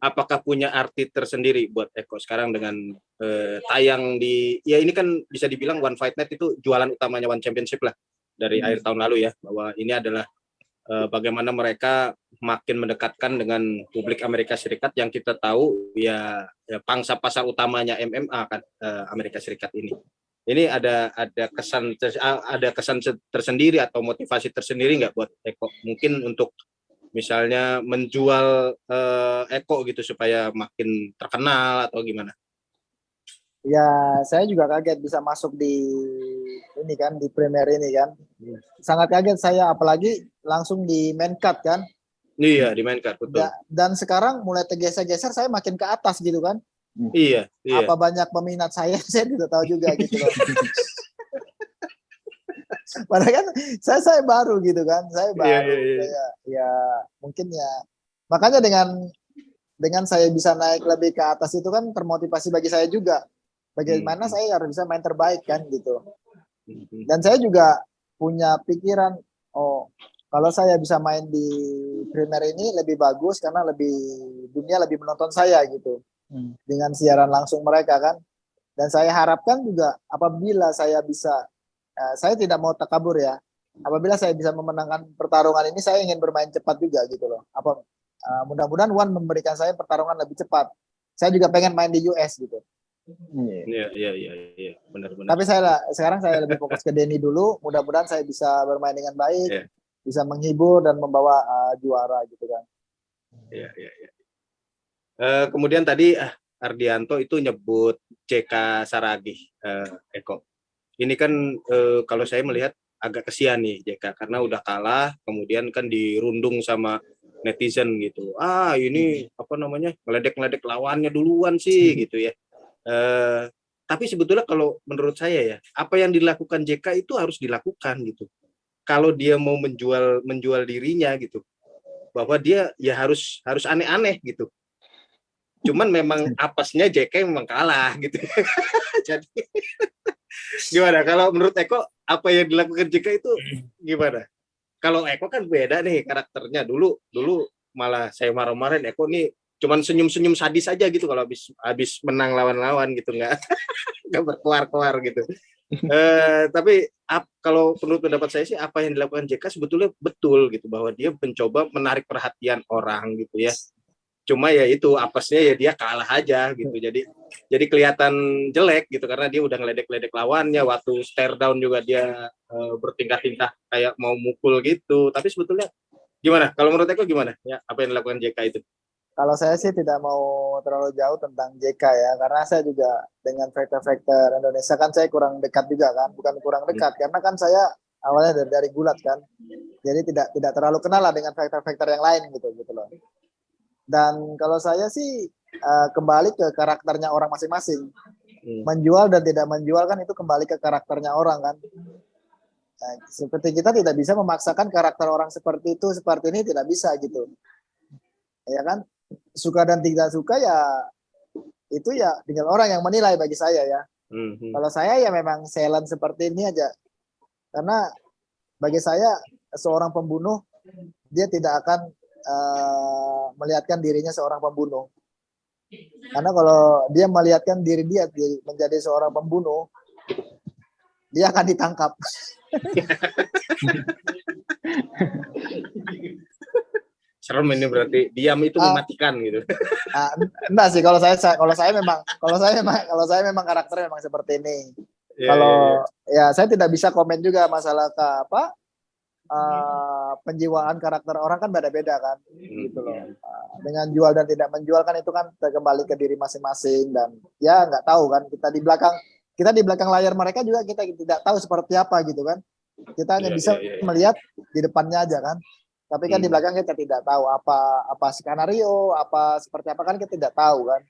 apakah punya arti tersendiri buat Eko sekarang dengan tayang di, ya ini kan bisa dibilang One Fight Night itu jualan utamanya One Championship lah dari akhir tahun lalu ya, bahwa ini adalah bagaimana mereka makin mendekatkan dengan publik Amerika Serikat yang kita tahu ya pangsa pasar utamanya MMA kan, Amerika Serikat ini. Ini ada kesan tersendiri atau motivasi tersendiri nggak buat Eko? Mungkin untuk misalnya menjual Eko gitu supaya makin terkenal atau gimana? Ya, saya juga kaget bisa masuk di ini kan, di Premier ini kan. Sangat kaget saya, apalagi langsung di main card kan. Iya, di main card, betul. Dan sekarang mulai tergeser-geser, saya makin ke atas gitu kan. Iya. Apa banyak peminat saya tidak tahu juga gitu loh. Padahal kan saya baru gitu kan, saya baru. Iya. Ya mungkin ya. Makanya dengan saya bisa naik lebih ke atas itu kan termotivasi bagi saya juga. Bagaimana saya harus bisa main terbaik kan gitu. Dan saya juga punya pikiran, oh kalau saya bisa main di Premier ini lebih bagus karena dunia lebih menonton saya gitu. Dengan siaran langsung mereka kan. Dan saya harapkan juga apabila saya bisa, saya tidak mau takabur ya, apabila saya bisa memenangkan pertarungan ini, saya ingin bermain cepat juga gitu loh. Mudah-mudahan One memberikan saya pertarungan lebih cepat. Saya juga pengen main di US gitu. Iya, benar-benar. Tapi sekarang saya lebih fokus ke Denny dulu. Mudah-mudahan saya bisa bermain dengan baik, bisa menghibur dan membawa juara gitu kan. Iya. Kemudian tadi Ardianto itu nyebut JK Saragih, Eko. Ini kan kalau saya melihat agak kesian nih JK karena udah kalah, kemudian kan dirundung sama netizen gitu. Ini apa namanya, ngeledek lawannya duluan sih gitu ya. Tapi sebetulnya kalau menurut saya ya, apa yang dilakukan JK itu harus dilakukan gitu. Kalau dia mau menjual dirinya gitu, bahwa dia ya harus aneh-aneh gitu. Cuman memang apesnya JK memang kalah gitu. Jadi gimana kalau menurut Eko, apa yang dilakukan JK itu gimana? Kalau Eko kan beda nih karakternya. Dulu malah saya marah-marahin Eko nih cuman senyum-senyum sadis aja gitu kalau habis menang lawan-lawan gitu, nggak berkeluar gitu. Tapi kalau menurut pendapat saya sih apa yang dilakukan JK sebetulnya betul gitu, bahwa dia mencoba menarik perhatian orang gitu ya. Cuma ya itu apesnya ya dia kalah aja gitu, jadi kelihatan jelek gitu karena dia udah ngeledek lawannya. Waktu stare down juga dia bertingkah-tingkah kayak mau mukul gitu. Tapi sebetulnya gimana kalau menurut Eko, gimana ya apa yang dilakukan JK itu? Kalau saya sih tidak mau terlalu jauh tentang JK ya, karena saya juga dengan fighter Indonesia kan saya kurang dekat juga kan, bukan kurang dekat karena kan saya awalnya dari gulat kan, jadi tidak terlalu kenal lah dengan fighter yang lain gitu loh. Dan kalau saya sih kembali ke karakternya orang masing-masing. Menjual dan tidak menjual kan itu kembali ke karakternya orang kan. Nah, seperti kita tidak bisa memaksakan karakter orang seperti ini, tidak bisa gitu. Ya kan? Suka dan tidak suka ya itu ya tinggal orang yang menilai bagi saya ya. Kalau saya ya memang silent seperti ini aja. Karena bagi saya seorang pembunuh dia tidak akan melihatkan dirinya seorang pembunuh. Karena kalau dia melihatkan diri dia menjadi seorang pembunuh, dia akan ditangkap. Serem ini berarti, diam itu mematikan gitu. Enggak sih, kalau saya memang karakternya memang seperti ini. Ya saya tidak bisa komen juga masalah penjiwaan karakter orang kan beda-beda kan, gitu loh. Dengan jual dan tidak menjual kan itu kan kembali ke diri masing-masing, dan ya nggak tahu kan kita di belakang layar mereka juga kita tidak tahu seperti apa gitu kan. Kita hanya bisa melihat di depannya aja kan, tapi kan di belakang kita tidak tahu apa skenario, seperti apa kan kita tidak tahu kan,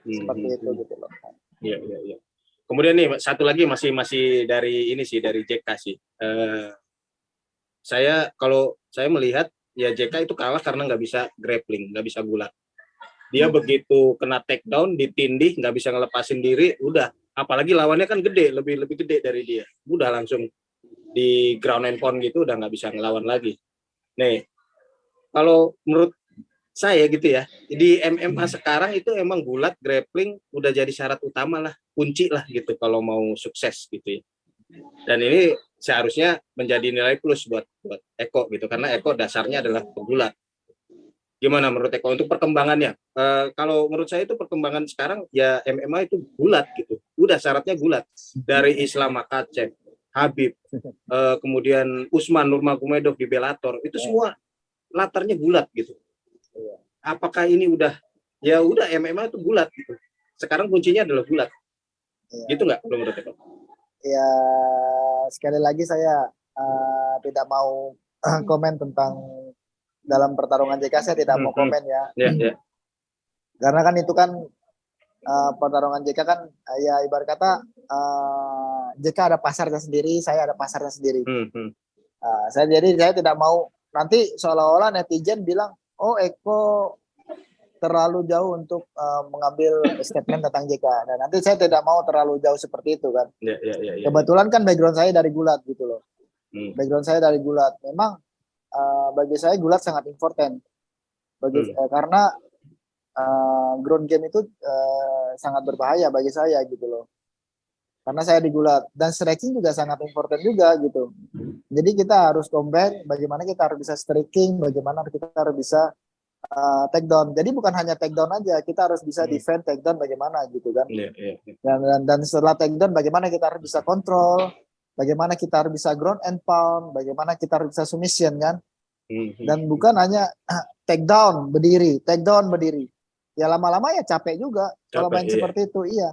seperti itu gitu loh. Iya. Kemudian nih satu lagi masih dari ini sih, dari JK sih. Kalau saya melihat ya JK itu kalah karena nggak bisa grappling, nggak bisa gulat. Dia begitu kena takedown, ditindih, nggak bisa ngelepasin diri, udah. Apalagi lawannya kan gede, lebih gede dari dia, udah langsung di ground and pound gitu, udah nggak bisa ngelawan lagi. Nih, kalau menurut saya gitu ya. Di MMA sekarang itu emang gulat, grappling udah jadi syarat utama lah, kunci lah gitu kalau mau sukses gitu ya. Dan ini seharusnya menjadi nilai plus buat Eko gitu, karena Eko dasarnya adalah pegulat. Gimana menurut Eko untuk perkembangannya? Kalau menurut saya itu perkembangan sekarang ya MMA itu gulat gitu. Udah syaratnya gulat. Dari Islam Makhachev, Habib, kemudian Usman Nurmagomedov di Bellator, itu semua latarnya gulat gitu. Apakah ini udah MMA itu gulat gitu. Sekarang kuncinya adalah gulat. Gitu nggak menurut Eko? Ya, sekali lagi saya tidak mau komen tentang dalam pertarungan JK, saya tidak mau komen ya. Yeah. Karena kan itu kan pertarungan JK kan ya ibarat kata JK ada pasarnya sendiri, saya ada pasarnya sendiri. Saya tidak mau nanti seolah-olah netizen bilang, oh Eko terlalu jauh untuk mengambil statement tentang JK. Nah, nanti saya tidak mau terlalu jauh seperti itu kan. Kebetulan kan background saya dari gulat gitu loh. Background saya dari gulat. Memang bagi saya gulat sangat important. Karena ground game itu sangat berbahaya bagi saya gitu loh. Karena saya di gulat dan striking juga sangat important juga gitu. Jadi kita harus combine bagaimana kita harus bisa striking, bagaimana kita harus bisa take down. Jadi bukan hanya take down aja, kita harus bisa defend take down bagaimana gitu kan. Dan setelah take down bagaimana kita harus bisa kontrol, bagaimana kita harus bisa ground and pound, bagaimana kita harus bisa submission kan. Dan bukan hanya take down berdiri. Ya lama-lama ya capek juga kalau main seperti itu, iya.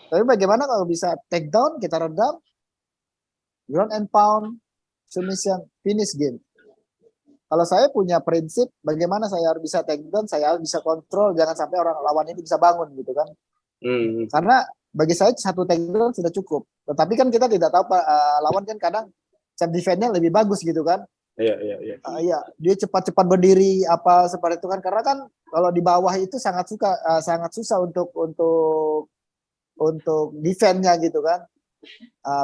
Tapi bagaimana kalau bisa take down, kita redam, ground and pound, submission, finish game. Kalau saya punya prinsip bagaimana saya harus bisa take down, saya harus bisa kontrol, jangan sampai orang lawan ini bisa bangun gitu kan. Karena bagi saya satu take down sudah cukup. Tetapi kan kita tidak tahu lawan kan kadang self defense-nya lebih bagus gitu kan. Iya, dia cepat-cepat berdiri apa seperti itu kan, karena kan kalau di bawah itu sangat susah untuk defense-nya gitu kan.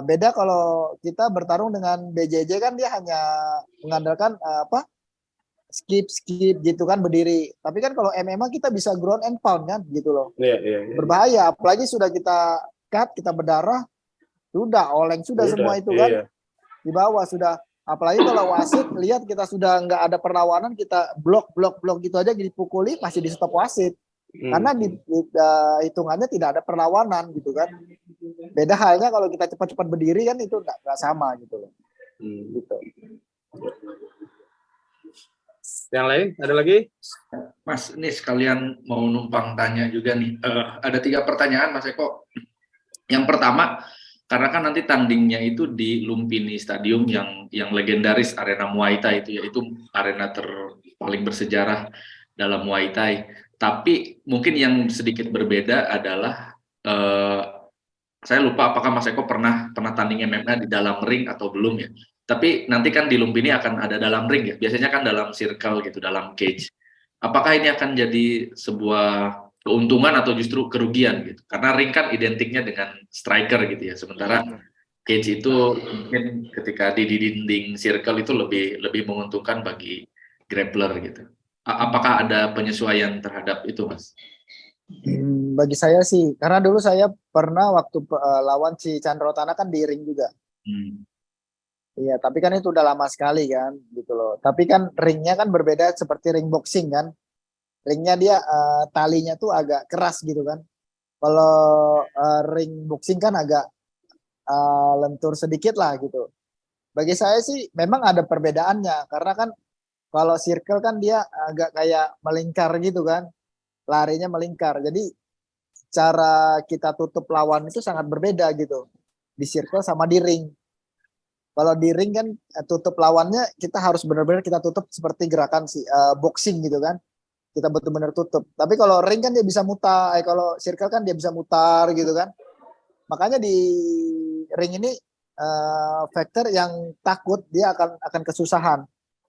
Beda kalau kita bertarung dengan BJJ kan dia hanya mengandalkan skip gitu kan berdiri. Tapi kan kalau MMA kita bisa ground and pound kan gitu loh. Berbahaya, apalagi sudah kita cut, kita berdarah, sudah oleng sudah semua itu kan. Di bawah sudah. Apalagi kalau wasit lihat kita sudah nggak ada perlawanan, kita blok gitu aja dipukuli masih di stop wasit. Karena hitungannya tidak ada perlawanan gitu kan. Beda halnya kalau kita cepat-cepat berdiri kan itu nggak sama gitu loh. Gitu. Yang lain ada lagi? Mas, ini sekalian mau numpang tanya juga nih. Ada 3 pertanyaan Mas Eko. Yang pertama, karena kan nanti tandingnya itu di Lumpini Stadium yang legendaris arena Muay Thai itu, yaitu arena paling bersejarah dalam Muay Thai. Tapi mungkin yang sedikit berbeda adalah saya lupa apakah Mas Eko pernah tanding MMA di dalam ring atau belum ya. Tapi nanti kan di Lumpini akan ada dalam ring ya. Biasanya kan dalam circle gitu, dalam cage. Apakah ini akan jadi sebuah keuntungan atau justru kerugian gitu? Karena ring kan identiknya dengan striker gitu ya. Sementara cage itu mungkin ketika di dinding circle itu lebih menguntungkan bagi grappler gitu. Apakah ada penyesuaian terhadap itu, Mas? Bagi saya sih, karena dulu saya pernah waktu lawan si Chandrotana kan di ring juga. Iya, tapi kan itu udah lama sekali kan, gitu loh. Tapi kan ringnya kan berbeda seperti ring boxing kan. Ringnya dia talinya tuh agak keras gitu kan. Kalau ring boxing kan agak lentur sedikit lah gitu. Bagi saya sih memang ada perbedaannya, karena kan kalau circle kan dia agak kayak melingkar gitu kan. Larinya melingkar. Jadi cara kita tutup lawan itu sangat berbeda gitu. Di circle sama di ring. Kalau di ring kan tutup lawannya kita harus benar-benar kita tutup seperti gerakan boxing gitu kan. Kita benar-benar tutup. Tapi kalau ring kan dia bisa mutar, kalau circle kan dia bisa mutar gitu kan. Makanya di ring ini factor yang takut dia akan kesusahan.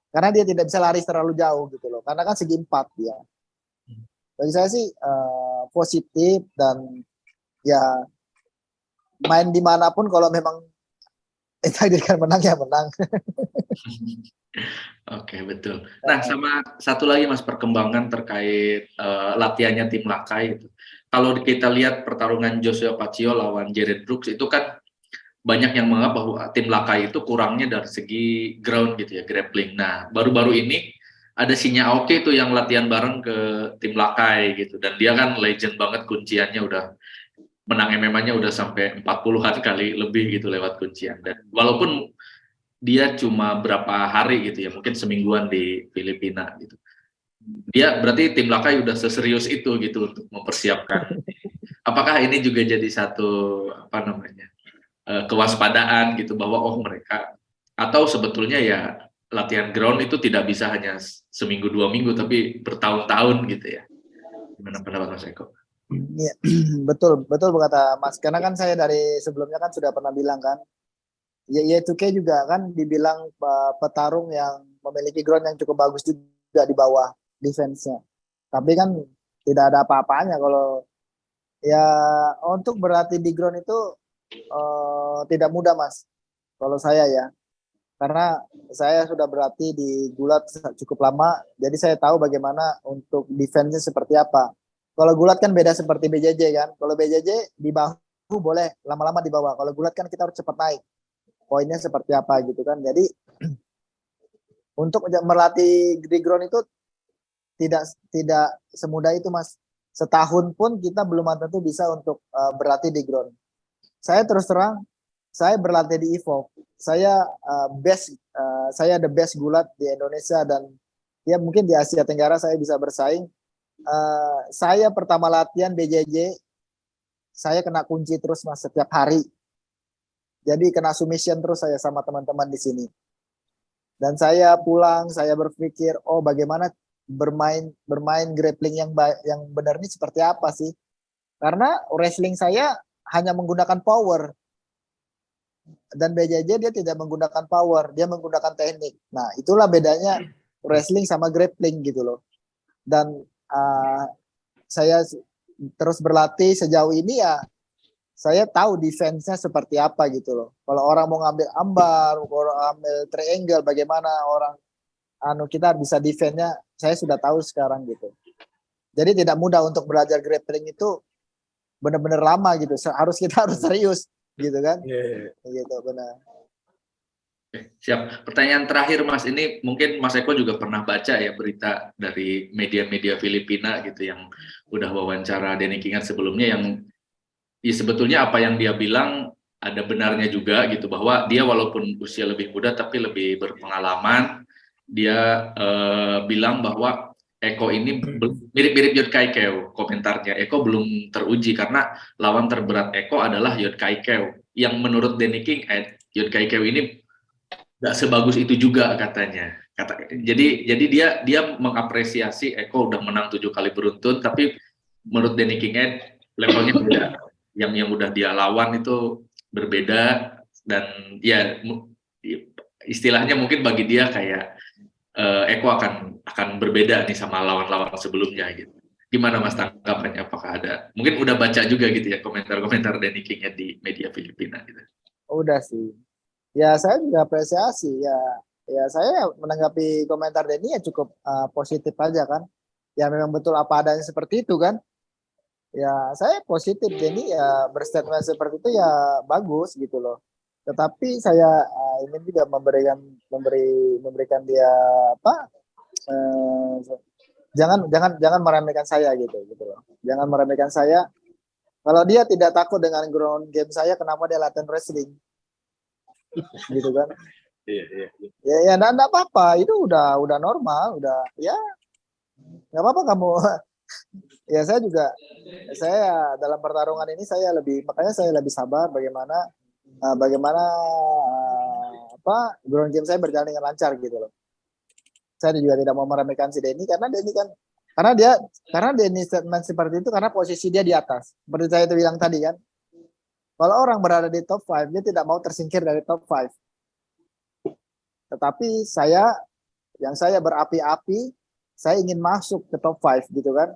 Karena dia tidak bisa lari terlalu jauh gitu loh. Karena kan segi 4 dia. Bagi saya sih positif dan ya main dimanapun kalau memang takdirkan menang ya menang. Oke, betul. Nah, sama satu lagi Mas, perkembangan terkait latihannya tim Lakai itu. Kalau kita lihat pertarungan Joshua Pacio lawan Jared Brooks itu kan banyak yang menganggap bahwa tim Lakai itu kurangnya dari segi ground gitu ya, grappling. Nah, baru-baru ini ada Shinya Aoki itu yang latihan bareng ke tim Lakai gitu, dan dia kan legend banget, kunciannya udah menang MMA-nya udah sampai 40-an kali lebih gitu lewat kuncian. Dan walaupun dia cuma berapa hari gitu ya, mungkin semingguan di Filipina gitu. Dia berarti tim Lakai udah seserius itu gitu untuk mempersiapkan. Apakah ini juga jadi satu apa namanya kewaspadaan gitu bahwa oh mereka, atau sebetulnya ya latihan ground itu tidak bisa hanya seminggu 2 minggu tapi bertahun-tahun gitu ya. Gimana pendapat Mas Eko? Iya, betul berkata Mas. Karena kan saya dari sebelumnya kan sudah pernah bilang kan, Y2K juga kan dibilang petarung yang memiliki ground yang cukup bagus juga di bawah defense-nya. Tapi kan tidak ada apa-apanya kalau ya untuk berlatih di ground itu tidak mudah Mas. Kalau saya ya, karena saya sudah berlatih di gulat cukup lama, jadi saya tahu bagaimana untuk defense-nya seperti apa. Kalau gulat kan beda seperti BJJ kan. Kalau BJJ di bahu boleh lama-lama di bawah. Kalau gulat kan kita harus cepat naik. Poinnya seperti apa gitu kan. Jadi untuk melatih di ground itu tidak semudah itu Mas. Setahun pun kita belum tentu bisa untuk berlatih di ground. Saya terus terang, saya berlatih di Evolve. Saya saya the best gulat di Indonesia dan ya mungkin di Asia Tenggara saya bisa bersaing. Saya pertama latihan BJJ, saya kena kunci terus Mas setiap hari. Jadi kena submission terus saya sama teman-teman di sini. Dan saya pulang, saya berpikir, oh bagaimana bermain grappling yang benar ini seperti apa sih? Karena wrestling saya hanya menggunakan power. Dan BJJ dia tidak menggunakan power, dia menggunakan teknik. Nah, itulah bedanya wrestling sama grappling gitu loh. Dan saya terus berlatih sejauh ini ya, saya tahu defense-nya seperti apa gitu loh. Kalau orang mau ngambil ambar, kalau ambil triangle, bagaimana orang kita bisa defense-nya, saya sudah tahu sekarang gitu. Jadi tidak mudah untuk belajar grappling itu, benar-benar lama gitu. Kita harus serius gitu kan. Gitu benar. Siap. Pertanyaan terakhir Mas, ini mungkin Mas Eko juga pernah baca ya berita dari media-media Filipina gitu yang udah wawancara Denny Kingat sebelumnya, yang ya sebetulnya apa yang dia bilang ada benarnya juga gitu, bahwa dia walaupun usia lebih muda tapi lebih berpengalaman. Dia bilang bahwa Eko ini mirip-mirip Yod Kai Keo. Komentarnya, Eko belum teruji karena lawan terberat Eko adalah Yod Kai Keo, yang menurut Denny King Yod Kai Keo ini nggak sebagus itu juga katanya. Jadi dia mengapresiasi Eko udah menang 7 kali beruntun, tapi menurut Denny King levelnya beda. Yang udah dia lawan itu berbeda, dan ya istilahnya mungkin bagi dia kayak Eko akan berbeda nih sama lawan-lawan sebelumnya gitu. Gimana Mas tanggapannya? Apakah ada mungkin udah baca juga gitu ya komentar-komentar Denny King di media Filipina gitu? Udah sih. Ya saya juga apresiasi ya saya menanggapi komentar Denny ya cukup positif aja kan. Ya memang betul apa adanya seperti itu kan. Ya saya positif, Denny ya berstatement seperti itu ya bagus gitu loh. Tetapi saya ingin juga memberikan dia apa? Jangan meremehkan saya gitu loh. Jangan meremehkan saya. Kalau dia tidak takut dengan ground game saya, kenapa dia latihan wrestling? Gitu kan. Iya. Ya enggak apa-apa, itu udah normal, udah ya nggak apa-apa kamu. Ya saya dalam pertarungan ini makanya saya lebih sabar bagaimana ground game saya berjalan dengan lancar gitu loh. Saya juga tidak mau meremehkan si Denny karena Denny statement seperti itu karena posisi dia di atas. Seperti saya itu bilang tadi kan. Kalau orang berada di top 5, dia tidak mau tersingkir dari top 5. Tetapi saya berapi-api, saya ingin masuk ke top 5 gitu kan.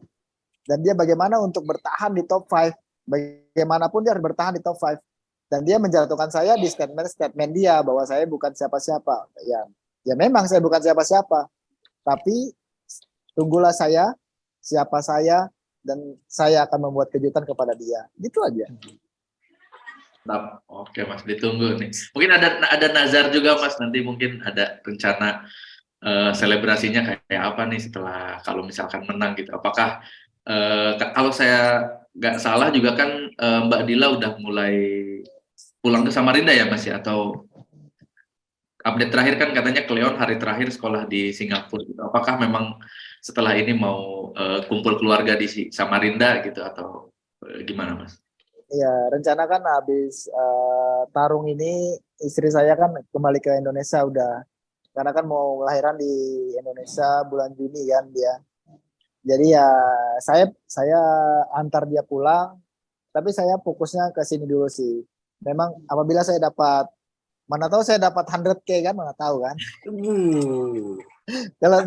Dan dia bagaimana untuk bertahan di top 5. Bagaimanapun dia harus bertahan di top 5. Dan dia menjatuhkan saya di statement dia bahwa saya bukan siapa-siapa. Ya, Ya memang saya bukan siapa-siapa, tapi tunggulah saya, siapa saya, dan saya akan membuat kejutan kepada dia. Gitu aja. Nah, oke Mas, ditunggu nih. Mungkin ada nazar juga Mas, nanti mungkin ada rencana selebrasinya kayak apa nih setelah kalau misalkan menang gitu. Apakah kalau saya nggak salah juga kan Mbak Dila udah mulai pulang ke Samarinda ya Mas ya? Atau update terakhir kan katanya Cleon hari terakhir sekolah di Singapura gitu. Apakah memang setelah ini mau kumpul keluarga di Samarinda gitu atau gimana Mas? Ya, rencana kan habis tarung ini istri saya kan kembali ke Indonesia udah. Karena kan mau lahiran di Indonesia bulan Juni kan dia. Jadi ya saya antar dia pulang, tapi saya fokusnya ke sini dulu sih. Memang apabila saya dapat, mana tahu saya dapat 100K kan, mana tahu kan. Kalau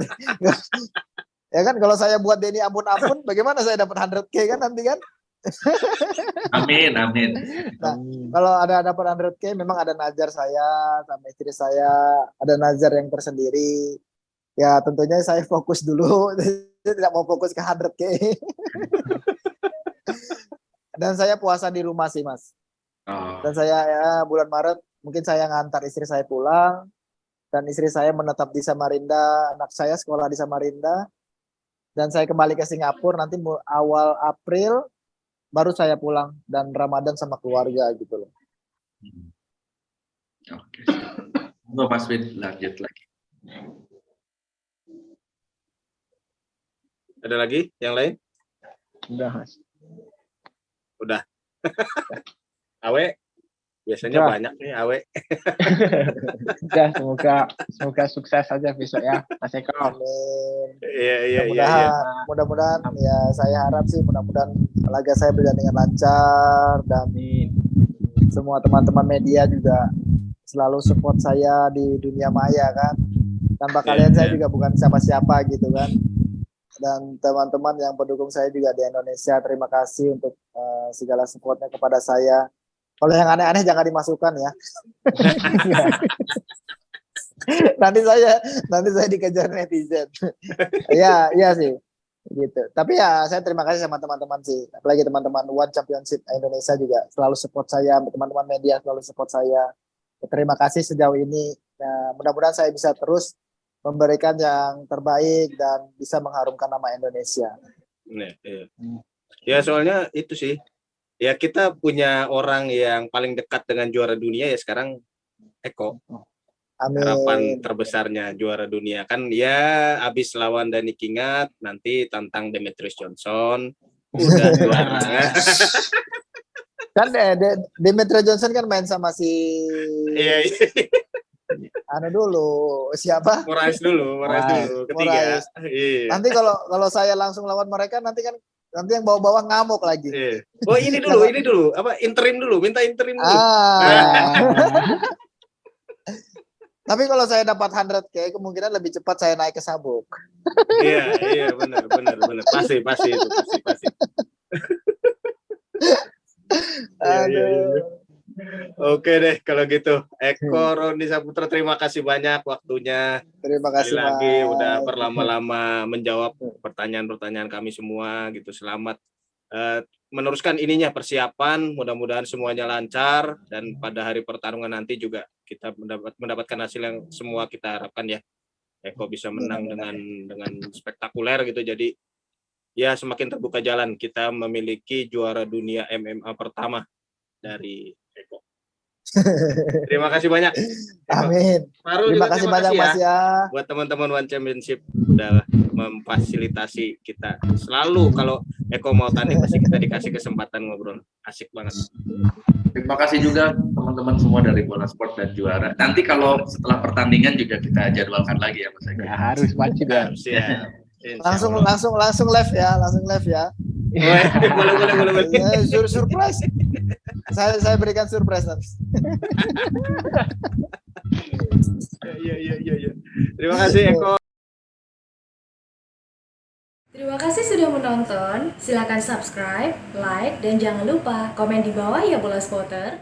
ya kan kalau saya buat Denny ampun-ampun, bagaimana saya dapat 100K kan nanti kan? Amin, amin. Nah, kalau ada dapat 100K, memang ada nazar saya sama istri saya, ada nazar yang tersendiri. Ya tentunya saya fokus dulu, saya tidak mau fokus ke 100K. Dan saya puasa di rumah sih Mas. Dan saya ya, bulan Maret mungkin saya ngantar istri saya pulang, dan istri saya menetap di Samarinda, anak saya sekolah di Samarinda, dan saya kembali ke Singapura nanti awal April baru saya pulang dan Ramadan sama keluarga gitu loh. Oke. Mas Wid lanjut lagi. Ada lagi yang lain? Udah Mas. Udah. Awe biasanya Udah. banyak nih Awe. Udah, semoga sukses aja besok ya Mas Eko. Amin. Iya. Mudah-mudahan ya saya harap sih mudah-mudahan laga saya berjalan dengan lancar, dan semua teman-teman media juga selalu support saya di dunia maya kan. Tanpa kalian saya juga bukan siapa-siapa gitu kan. Dan teman-teman yang pendukung saya juga di Indonesia, terima kasih untuk segala supportnya kepada saya. Kalau yang aneh-aneh jangan dimasukkan ya. nanti saya dikejar netizen. Iya sih. Gitu. Tapi ya saya terima kasih sama teman-teman sih. Apalagi teman-teman One Championship Indonesia juga selalu support saya, teman-teman media selalu support saya. Terima kasih sejauh ini. Nah, mudah-mudahan saya bisa terus memberikan yang terbaik dan bisa mengharumkan nama Indonesia. Iya. Ya soalnya itu sih. Ya kita punya orang yang paling dekat dengan juara dunia ya sekarang Eko. Amin. Harapan terbesarnya juara dunia kan ya habis lawan Dani Kingat nanti tantang Demetrius Johnson udah juara. Kan Demetrius Johnson kan main sama si dulu siapa? Moraes dulu ketiga. Iya. Nanti kalau saya langsung lawan mereka nanti yang bawah-bawah ngamuk lagi. Iya. Oh ini dulu apa interim dulu, minta interim dulu. Tapi kalau saya dapat 100K kemungkinan lebih cepat saya naik ke sabuk. Iya benar. Pasti itu pasti. Iya. Oke deh kalau gitu. Eko Roni Saputra terima kasih banyak waktunya. Terima kasih lagi udah berlama-lama menjawab pertanyaan-pertanyaan kami semua gitu. Selamat meneruskan persiapan, mudah-mudahan semuanya lancar dan pada hari pertarungan nanti juga kita mendapatkan hasil yang semua kita harapkan ya. Eko bisa menang dengan spektakuler gitu. Jadi ya semakin terbuka jalan kita memiliki juara dunia MMA pertama dari Eko. Terima kasih banyak. Amin. Terima kasih banyak Mas ya. Buat teman-teman One Championship udah memfasilitasi kita. Selalu kalau Eko mau tanding pasti kita dikasih kesempatan ngobrol. Asik banget. Terima kasih juga teman-teman semua dari Bola Sport dan Juara. Nanti kalau setelah pertandingan juga kita jadwalkan lagi ya Mas Eko. Ya, harus wajib ya. Siap. Langsung live ya. Boleh. Surprise. Saya berikan surprise nanti. Iya. Terima kasih Eko. Terima kasih sudah menonton. Silakan subscribe, like, dan jangan lupa komen di bawah ya Bola Spotter.